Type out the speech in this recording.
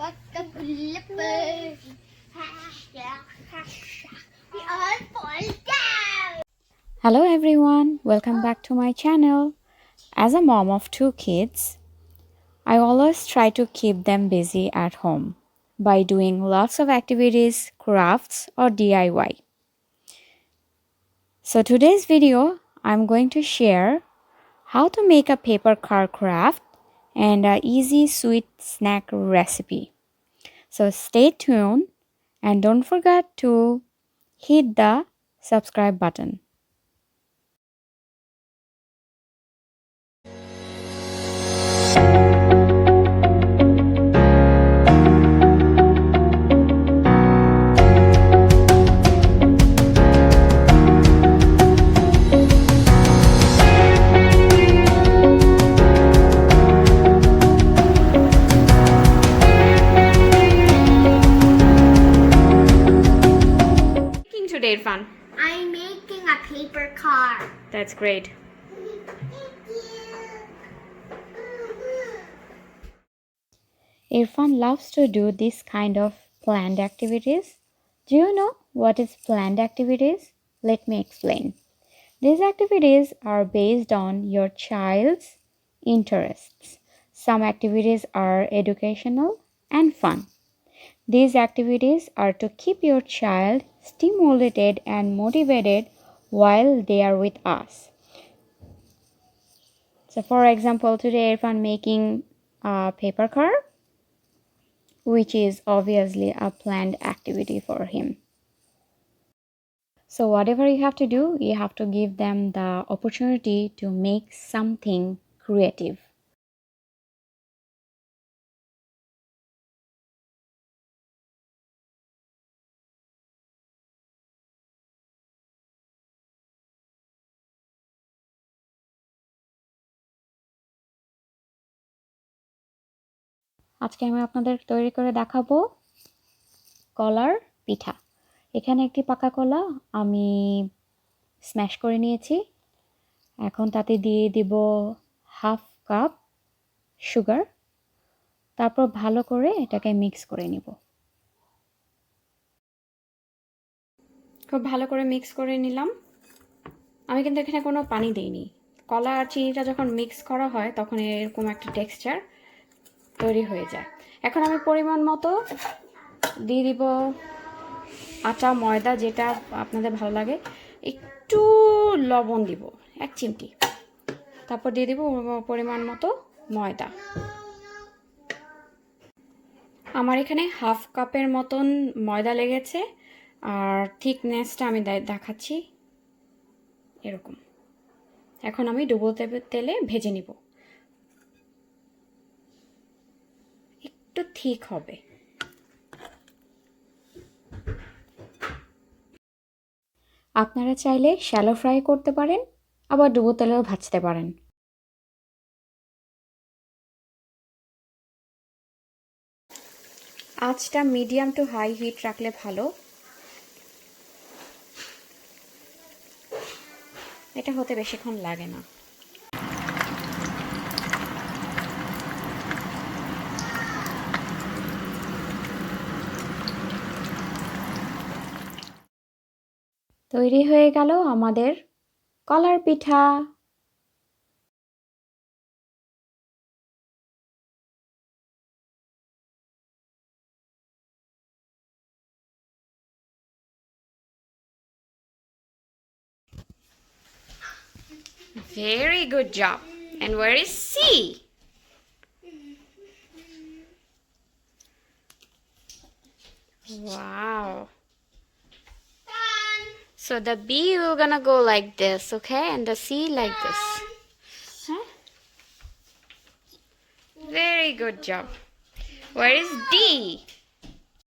But the flippers. We all fall down. Hello everyone, welcome back to my channel. As a mom of 2 kids, I always try to keep them busy at home by doing lots of activities, crafts or DIY. So today's video, I'm going to share how to make a paper car craft and an easy sweet snack recipe. So stay tuned and don't forget to hit the subscribe button. Today, Irfan? I'm making a paper car. That's great. Irfan loves to do this kind of planned activities. Do you know what is planned activities? Let me explain. These activities are based on your child's interests. Some activities are educational and fun. These activities are to keep your child stimulated and motivated while they are with us. So for example, today Irfan making a paper car, which is obviously a planned activity for him. So whatever you have to do, you have to give them the opportunity to make something creative. আজকে আমি আপনাদের তৈরি করে দেখাবো কলার পিঠা। এখানে একটি পাকা কলা আমি স্ম্যাশ করে নিয়েছি। এখন তাতে দিয়ে দিব হাফ কাপ সুগার, তারপর ভালো করে এটাকে মিক্স করে নিব। খুব ভালো করে মিক্স করে নিলাম। আমি কিন্তু এখানে কোনো পানি দেইনি। কলা আর চিনিটা যখন মিক্স করা হয় তখন এরকম একটা টেক্সচার তৈরি হয়ে যায়। এখন আমি পরিমাণ মতো দিয়ে দিব আটা ময়দা, যেটা আপনাদের ভালো লাগে। একটু লবণ দিব 1 চিমটি, তারপর দিয়ে দিব পরিমাণ মতো ময়দা। আমার এখানে হাফ কাপের মতন ময়দা লেগেছে, আর থিকনেসটা আমি দেখাচ্ছি এরকম। এখন আমি ডুবো তেলে ভেজে নিব। একটু ঠিক হবে। আপনারা চাইলে শ্যালো ফ্রাই করতে পারেন, আবার ডুবো তেলেও ভাজতে পারেন। আঁচটা মিডিয়াম টু হাই হিট রাখলে ভালো। এটা হতে বেশিক্ষণ লাগে না। তৈরি হয়ে গেল আমাদের কলার পিঠা। Very good job. And where is C? Wow. Done. So the B will gonna go like this, okay? And the C like this. Huh? Very good job. Where is D?